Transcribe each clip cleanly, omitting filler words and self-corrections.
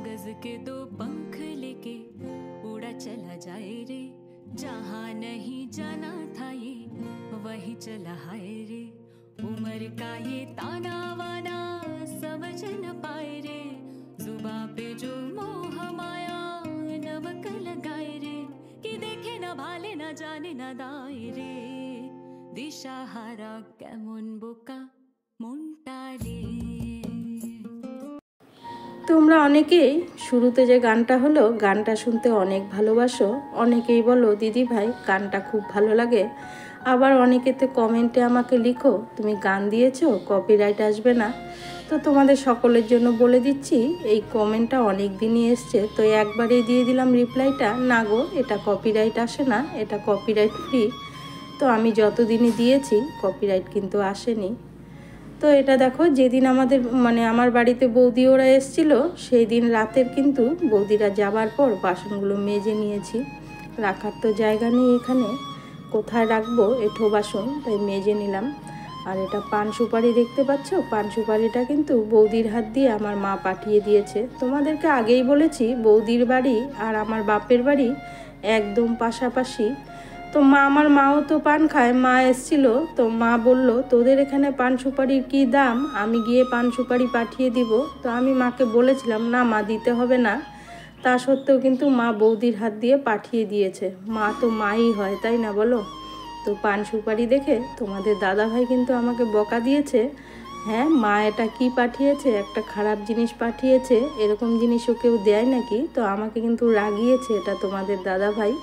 कागज के दो पंख लेके उड़ा चला जाए रे, जहाँ नहीं जाना था ये वही चला हाय रे। उम्र का ये ताना वाना समझ न पाए रे, जुबां पे जो मोह माया नमक लगाए रे, कि देखे न भाले न जाने न दाए रे, दिशाहारा केमन बोका মনটা রে। তোমরা অনেকেই শুরুতে যে গানটা হলো গানটা শুনতে অনেক ভালোবাসো, অনেকেই বলো দিদি ভাই গানটা খুব ভালো লাগে, আবার অনেকে তো কমেন্টে আমাকে লিখো তুমি গান দিয়েছো কপিরাইট আসবে না। তো তোমাদের সকলের জন্য বলে দিচ্ছি এই কমেন্টটা অনেক দিনই এসছে, তো একবারেই দিয়ে দিলাম রিপ্লাইটা, না গো এটা কপিরাইট আসে না, এটা কপিরাইট ফ্রি। তো আমি যতদিনই দিয়েছি কপিরাইট কিন্তু আসেনি। তো এটা দেখো যেদিন আমাদের আমার বাড়িতে বৌদি ওরা এসেছিল সেই দিন রাতের কিন্তু বৌদিরা যাবার পর বাসনগুলো মেজে নিয়েছি, রাখার তো জায়গা নেই এখানে, কোথায় রাখবো এঁঠো বাসন, তাই মেজে নিলাম। আর এটা পান সুপারি দেখতে পাচ্ছ, পান সুপারিটা কিন্তু বৌদির হাত দিয়ে আমার মা পাঠিয়ে দিয়েছে। তোমাদেরকে আগেই বলেছি বৌদির বাড়ি আর আমার বাপের বাড়ি একদম পাশাপাশি। তো আমার মাও তো পান খায়, মা এসেছিল, তো মা বলল তোদের এখানে পান সুপারির কী দাম, আমি গিয়ে পান সুপারি পাঠিয়ে দিব। তো আমি মাকে বলেছিলাম না মা দিতে হবে না, তা সত্ত্বেও কিন্তু মা বৌদির হাত দিয়ে পাঠিয়ে দিয়েছে, মা তো মাই হয় তাই না বলো। তো পান সুপারি দেখে তোমাদের দাদাভাই কিন্তু আমাকে বকা দিয়েছে, হ্যাঁ মা এটা কি পাঠিয়েছে, একটা খারাপ জিনিস পাঠিয়েছে, এরকম জিনিসও কেউ দেয় নাকি। তো আমাকে কিন্তু রাগিয়েছে এটা তোমাদের দাদাভাই,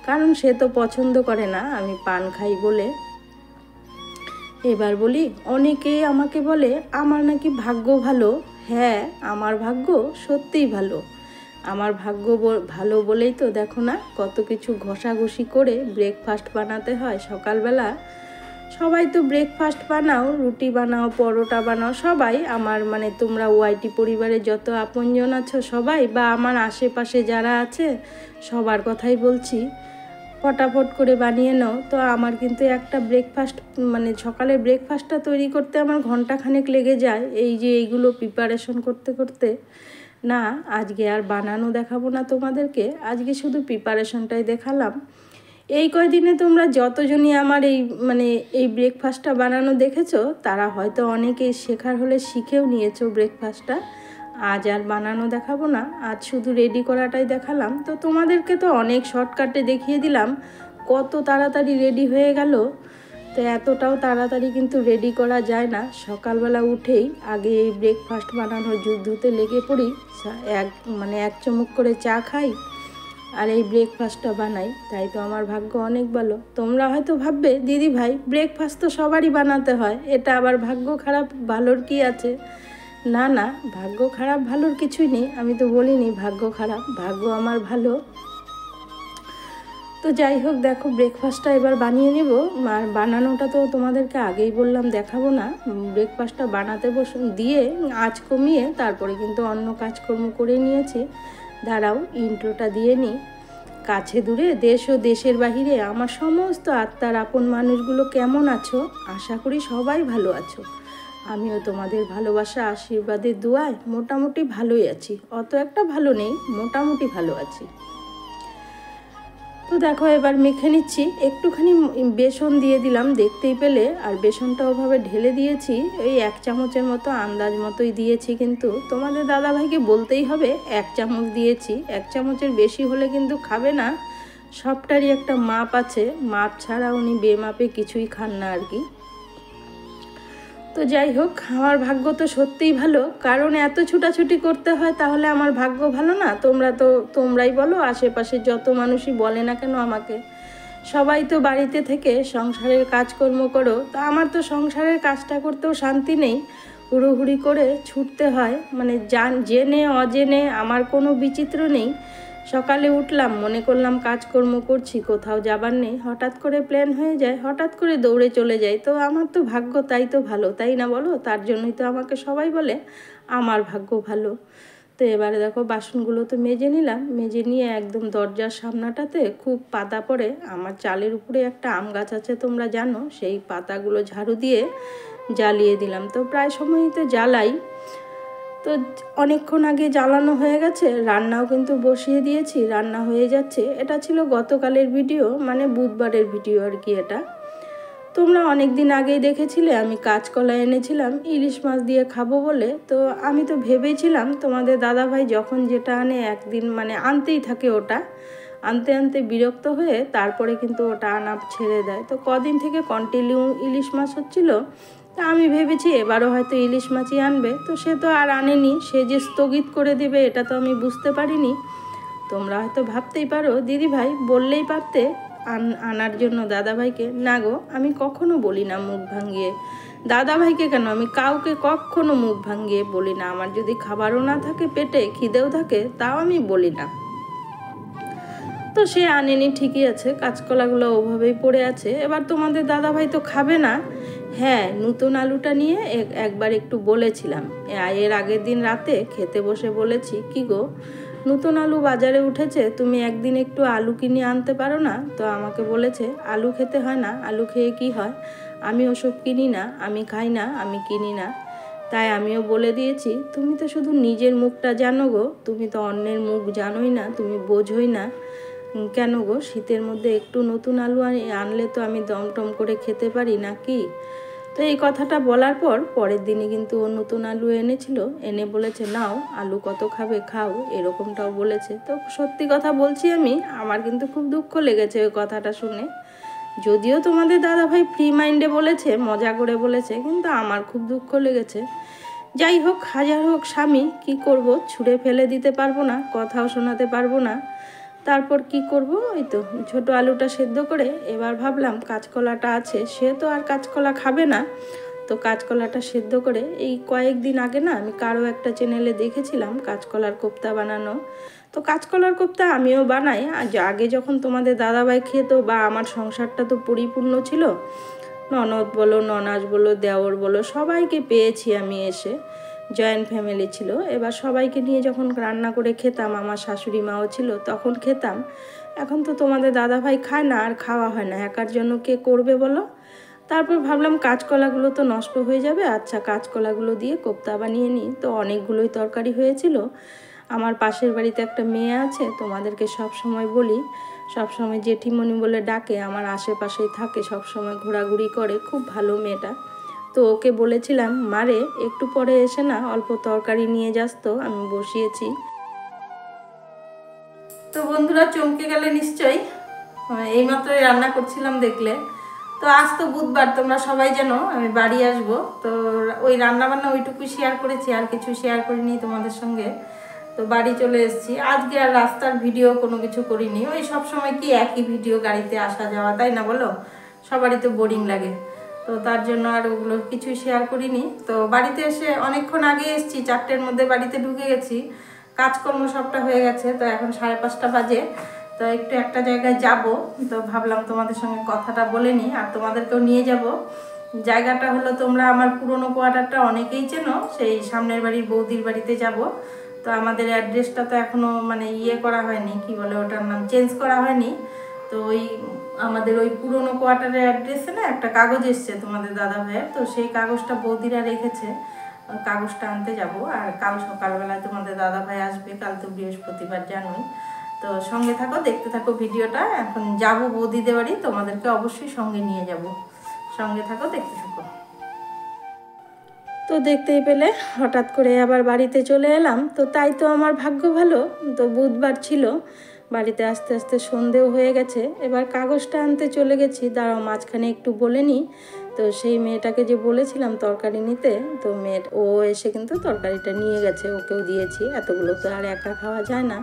কারণ সে তো পছন্দ করে না আমি পান খাই বলে। এবার বলি অনেকেই আমাকে বলে আমার নাকি ভাগ্য ভালো, হ্যাঁ আমার ভাগ্য সত্যিই ভালো, আমার ভাগ্য ভালো বলেই তো দেখো না কত কিছু ঘষাঘষি করে ব্রেকফাস্ট বানাতে হয় সকালবেলা। সবাই তো ব্রেকফাস্ট বানাও, রুটি বানাও, পরোটা বানাও, সবাই আমার তোমরা ওয়াইটি পরিবারে যত আপনজন আছো সবাই, বা আমার আশেপাশে যারা আছে সবার কথাই বলছি, ফটাফট করে বানিয়ে নাও। তো আমার কিন্তু একটা ব্রেকফাস্ট সকালের ব্রেকফাস্টটা তৈরি করতে আমার ঘন্টাখানেক লেগে যায়, এই যে এইগুলো প্রিপারেশন করতে করতে। না আজকে আর বানানো দেখাবো না তোমাদেরকে, আজকে শুধু প্রিপারেশনটাই দেখালাম। এই কয়দিনে তোমরা যতজনই আমার এই ব্রেকফাস্টটা বানানো দেখেছো তারা হয়তো অনেকেই শেখার হলে শিখেও নিয়েছো ব্রেকফাস্টটা। আজ আর বানানো দেখাবো না, আজ শুধু রেডি করাটাই দেখালাম। তো তোমাদেরকে তো অনেক শর্টকাটে দেখিয়ে দিলাম কত তাড়াতাড়ি রেডি হয়ে গেল। তো এতটাও তাড়াতাড়ি কিন্তু রেডি করা যায় না, সকালবেলা উঠেই আগে এই ব্রেকফাস্ট বানানোর যুদ্ধতে লেগে পড়ি, এক চুমুক করে চা খাই আর এই ব্রেকফাস্টটা বানাই, তাই তো আমার ভাগ্য অনেক ভালো। তোমরা হয়তো ভাববে দিদি ভাই ব্রেকফাস্ট তো সবারই বানাতে হয়, এটা আবার ভাগ্য খারাপ ভালোর কি আছে। না না ভাগ্য খারাপ ভালোর কিছুই নেই, আমি তো বলিনি ভাগ্য খারাপ, ভাগ্য আমার ভালো। তো যাই হোক দেখো ব্রেকফাস্টটা এবার বানিয়ে নেব, আর বানানোটা তো তোমাদেরকে আগেই বললাম দেখাবো না, ব্রেকফাস্টটা বানাতে দিয়ে আঁচ কমিয়ে তারপরে কিন্তু অন্য কাজকর্ম করে নিয়েছি। দাঁড়াও ইন্ট্রোটা দিয়ে নিই। কাছে দূরে দেশ ও দেশের বাহিরে আমার সমস্ত আত্মার আপন মানুষগুলো কেমন আছো, আশা করি সবাই ভালো আছো। আমিও তোমাদের ভালোবাসা আশীর্বাদের দোয়ায় মোটামুটি ভালোই আছি, অত একটা ভালো নেই, মোটামুটি ভালো আছি। তো দেখো এবার মেখে নিচ্ছি, একটুখানি বেসন দিয়ে দিলাম দেখতেই পেলে, আর বেসনটা ওভাবে ঢেলে দিয়েছি ওই 1 চামচের মতো, আন্দাজ মতোই দিয়েছি, কিন্তু তোমাদের দাদাভাইকে বলতেই হবে 1 চামচ দিয়েছি, 1 চামচের বেশি হলে কিন্তু খাবে না, সবটারই একটা মাপ আছে, মাপ ছাড়া উনি বেমাপে কিছুই খান না আর কি। তো যাই হোক আমার ভাগ্য তো সত্যিই ভালো, কারণ এত ছুটাছুটি করতে হয়, তাহলে আমার ভাগ্য ভালো না? তোমরাই বলো, আশেপাশে যত মানুষই বলে না কেন আমাকে, সবাই তো বাড়িতে থেকে সংসারের কাজকর্ম করো, তা আমার তো সংসারের কাজটা করতেও শান্তি নেই, হুড়োহুড়ি করে ছুটতে হয়, জেনে অজেনে আমার কোনো বিচিত্র নেই। সকালে উঠলাম, মনে করলাম কাজকর্ম করছি, কোথাও যাবার নেই, হঠাৎ করে প্ল্যান হয়ে যায়, হঠাৎ করে দৌড়ে চলে যাই। তো আমার তো ভাগ্য তাই তো ভালো, তাই না বলো? তার জন্যই তো আমাকে সবাই বলে আমার ভাগ্য ভালো। তো এবারে দেখো বাসনগুলো তো মেজে নিলাম, মেজে নিয়ে একদম দরজার সামনাটাতে খুব পাতা পড়ে, আমার চালের উপরে একটা আম গাছ আছে তোমরা জানো, সেই পাতাগুলো ঝাড়ু দিয়ে জ্বালিয়ে দিলাম। তো প্রায় সময়ই তো জ্বালাই। তো অনেকক্ষণ আগে জ্বালানো হয়ে গেছে, রান্নাও কিন্তু বসিয়ে দিয়েছি, রান্না হয়ে যাচ্ছে। এটা ছিল গতকালের ভিডিও, মানে বুধবারের ভিডিও আর কি। এটা তোমরা অনেক দিন আগেই দেখেছিলে আমি কাঁচকলা এনেছিলাম ইলিশ মাছ দিয়ে খাবো বলে। তো আমি তো ভেবেছিলাম তোমাদের দাদাভাই যখন যেটা আনে একদিন মানে আনতেই থাকে, ওটা আনতে আনতে বিরক্ত হয়ে তারপরে কিন্তু ওটা আনা ছেড়ে দেয়। তো কদিন থেকে কন্টিনিউ ইলিশ মাছ হচ্ছিলো। তা আমি ভেবেছি এবারও হয়তো ইলিশ মাছই আনবে, তো সে তো আর আনেনি। সে যে স্থগিত করে দেবে এটা তো আমি বুঝতে পারিনি। তোমরা হয়তো ভাবতেই পারো দিদিভাই বললেই পারতে আনার জন্য দাদাভাইকে। না গো, আমি কখনো বলি না মুখ ভাঙিয়ে। দাদাভাইকে কেন, আমি কাউকে কখনো মুখ ভাঙিয়ে বলি না। আমার যদি খাবারও না থাকে পেটে, খিদেও থাকে, তাও আমি বলি না। তো সে আনেনি, ঠিকই আছে, কাঁচকলাগুলো ওভাবেই পড়ে আছে। এবার তোমাদের দাদাভাই তো খাবে না। হ্যাঁ, নতুন আলুটা নিয়ে একবার একটু বলেছিলাম, এর আগের দিন রাতে খেতে বসে বলেছি, কি গো নতুন আলু বাজারে উঠেছে, তুমি একদিন একটু আলু কিনে আনতে পারো না? তো আমাকে বলেছে আলু খেতে হয় না, আলু খেয়ে কি হয়, আমি ওসব কিনি না, আমি খাই না, আমি কিনি না। তাই আমিও বলে দিয়েছি, তুমি তো শুধু নিজের মুখটা জানো গো, তুমি তো অন্যের মুখ জানোই না, তুমি বোঝোই না। কেন গো, শীতের মধ্যে একটু নতুন আলু আনলে তো আমি দমটম করে খেতে পারি নাকি? তো এই কথাটা বলার পর পরের দিনই কিন্তু ও নতুন আলু এনেছিল, এনে বলেছে নাও আলু কত খাবে খাও, এরকমটাও বলেছে। তো সত্যি কথা বলছি, আমার কিন্তু খুব দুঃখ লেগেছে ওই কথাটা শুনে। যদিও তোমাদের দাদাভাই ফ্রি মাইন্ডে বলেছে, মজা করে বলেছে, কিন্তু আমার খুব দুঃখ লেগেছে। যাই হোক, হাজার হোক স্বামী, কি করব, ছুঁড়ে ফেলে দিতে পারবো না, কথাও শোনাতে পারবো না। তারপর কি করব, ওই তো ছোট আলুটা সেদ্ধ করে এবার ভাবলাম কাঁচকলাটা আছে, সে তো আর কাঁচকলা খাবে না। তো কাঁচকলাটা সেদ্ধ করে, এই কয়েকদিন আগে না আমি কারো একটা চ্যানেলে দেখেছিলাম কাঁচকলার কোপ্তা বানানো। তো কাঁচকলার কোপ্তা আমিও বানাই। আর আগে যখন তোমাদের দাদাভাই খেতো, বা আমার সংসারটা তো পরিপূর্ণ ছিল, ননদ বলো, ননাস বলো, দেওর বলো, সবাইকে পেয়েছি আমি এসে। জয়েন্ট ফ্যামিলি ছিল। এবার সবাইকে নিয়ে যখন রান্না করে খেতাম, আমার শাশুড়ি মাও ছিল, তখন খেতাম। এখন তো তোমাদের দাদাভাই খায় না, আর খাওয়া হয় না, একার জন্য কে করবে বলো? তারপর ভাবলাম কাঁচকলাগুলো তো নষ্ট হয়ে যাবে, আচ্ছা কাঁচকলাগুলো দিয়ে কোপ্তা বানিয়ে নিই। তো অনেকগুলোই তরকারি হয়েছিল। আমার পাশের বাড়িতে একটা মেয়ে আছে, তোমাদেরকে সব সময় বলি, সব সময় জেঠিমণি বলে ডাকে, আমার আশেপাশেই থাকে, সব সময় ঘোরাঘুরি করে, খুব ভালো মেয়েটা। তো ওকে বলেছিলাম, মারে একটু পরে এসে না অল্প তরকারি নিয়ে যাস, তো আমি বসিয়েছি। তো বন্ধুরা চমকে গেলে নিশ্চয়ই, এইমাত্রই রান্না করছিলাম দেখলে। তো আজ তো বুধবার, তোমরা সবাই জানো আমি বাড়ি আসবো। তো ওই রান্নাবান্না ওইটুকুই শেয়ার করেছি, আর কিছু শেয়ার করিনি তোমাদের সঙ্গে। তো বাড়ি চলে এসেছি আজকে, আর রাস্তার ভিডিও কোনো কিছু করিনি। ওই সব সময় কি একই ভিডিও, গাড়িতে আসা যাওয়া, তাই না বলো? সবারই তো বোরিং লাগে। তো তার জন্য আর ওগুলো কিছুই শেয়ার করিনি। তো বাড়িতে এসে অনেকক্ষণ আগে এসেছি, 4টের মধ্যে বাড়িতে ঢুকে গেছি, কাজকর্ম সবটা হয়ে গেছে। তো এখন 5:30 বাজে। তো একটু একটা জায়গায় যাব, তো ভাবলাম তোমাদের সঙ্গে কথাটা বলে নিই, আর তোমাদেরকেও নিয়ে যাব। জায়গাটা হলো, তোমরা আমার পুরনো কোয়ার্টারটা অনেকেই চেনো, সেই সামনের বাড়ির বৌদির বাড়িতে যাব। তো আমাদের অ্যাড্রেসটা তো এখনও মানে করা হয়নি, কি বলে ওটার নাম, চেঞ্জ করা হয়নি। তো ওই আমাদের ওই পুরনো কোয়ার্টারের অ্যাড্রেসে না একটা কাগজ এসছে তোমাদের দাদা ভাইয়ের, তো সেই কাগজটা বৌদিরা রেখেছে, কাগজটা আনতে যাব। আর কাল সকালবেলায় তোমাদের দাদা ভাই আসবে, কাল তো বৃহস্পতিবার জানোই। তো সঙ্গে থাকো, দেখতে থাকো ভিডিওটা। এখন যাব বৌদিদের বাড়ি, তোমাদেরকে অবশ্যই সঙ্গে নিয়ে যাব, সঙ্গে থাকো, দেখতে থাকো। তো দেখতেই পেলে হঠাৎ করে আবার বাড়িতে চলে এলাম। তো তাই তো আমার ভাগ্য ভালো, তো বুধবার ছিল, বাড়িতে আস্তে আস্তে সন্ধেও হয়ে গেছে। এবার কাগজটা আনতে চলে গেছি, দাঁড়াও মাঝখানে একটু বলে নিই। তো সেই মেয়েটাকে যে বলেছিলাম তরকারি নিতে, তো ও এসে কিন্তু তরকারিটা নিয়ে গেছে, ওকেও দিয়েছি, এতগুলো তো আর একা খাওয়া যায় না।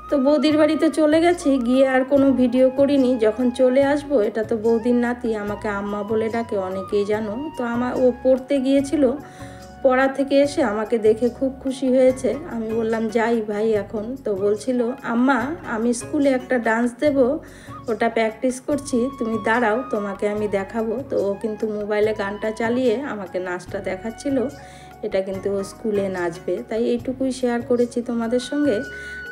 তো বৌদির বাড়িতে চলে গেছি, গিয়ে আর কোনো ভিডিও করিনি। যখন চলে আসবো, এটা তো বৌদির নাতি, আমাকে আম্মা বলে ডাকে, অনেকেই জানো। তো ও পড়তে গিয়েছিল, পড়া থেকে এসে আমাকে দেখে খুব খুশি হয়েছে। আমি বললাম যাই ভাই এখন। তো বলছিল আম্মা আমি স্কুলে একটা ডান্স দেব, ওটা প্র্যাকটিস করছি, তুমি দাঁড়াও তোমাকে আমি দেখাবো। তো ও কিন্তু মোবাইলে গানটা চালিয়ে আমাকে নাচটা দেখাচ্ছিল, এটা কিন্তু ও স্কুলে নাচবে। তাই এইটুকুই শেয়ার করেছি তোমাদের সঙ্গে,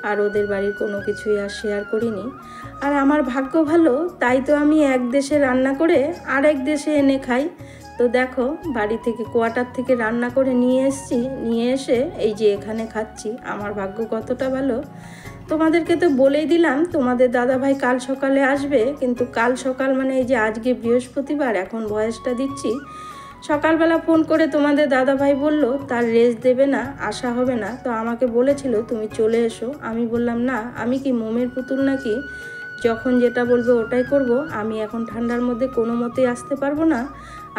আর ওদের বাড়ির কোনো কিছুই আর শেয়ার করিনি। আর আমার ভাগ্য ভালো, তাই তো আমি এক দেশে রান্না করে আরেক দেশে এনে খাই। তো দেখো বাড়ি থেকে কোয়ার্টার থেকে রান্না করে নিয়ে এসেছি, নিয়ে এসে এই যে এখানে খাচ্ছি। আমার ভাগ্য কতটা ভালো, তোমাদেরকে তো বলেই দিলাম তোমাদের দাদাভাই কাল সকালে আসবে, কিন্তু কাল সকাল মানে এই যে আজকে বৃহস্পতিবার, এখন ভয়েসটা দিচ্ছি। সকালবেলা ফোন করে তোমাদের দাদাভাই বলল তার রেস্ট দেবে না, আসা হবে না। তো আমাকে বলেছিল তুমি চলে এসো। আমি বললাম না, আমি কি মোমের পুতুল নাকি, যখন যেটা বলবে ওটাই করব। আমি এখন ঠান্ডার মধ্যে কোনো মতেই আসতে পারবো না।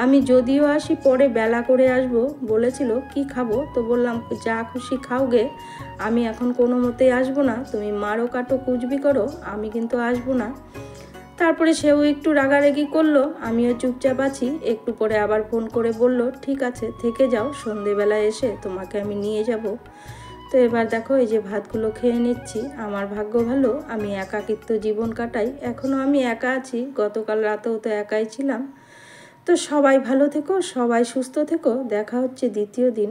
আমি যদিও আসি পরে বেলা করে আসব। বলেছিল কি খাবো, তো বললাম যা খুশি খাও গে, আমি এখন কোনো মতেই আসবো না। তুমি মারো কাটো কুচবি করো, আমি কিন্তু আসবো না। তারপরে সেও একটু রাগারাগি করলো, আমিও চুপচাপ আছি। একটু পরে আবার ফোন করে বলল ঠিক আছে থেকে যাও, সন্ধেবেলা এসে তোমাকে আমি নিয়ে যাব। তো এবার দেখো এই যে ভাতগুলো খেয়ে নিচ্ছি। আমার ভাগ্য ভালো, আমি একাকিত্ব জীবন কাটাই, এখনও আমি একা আছি। গতকাল রাতেও তো একাই ছিলাম। তো সবাই ভালো থেকো, সবাই সুস্থ থেকো। দেখা হচ্ছে দ্বিতীয় দিন।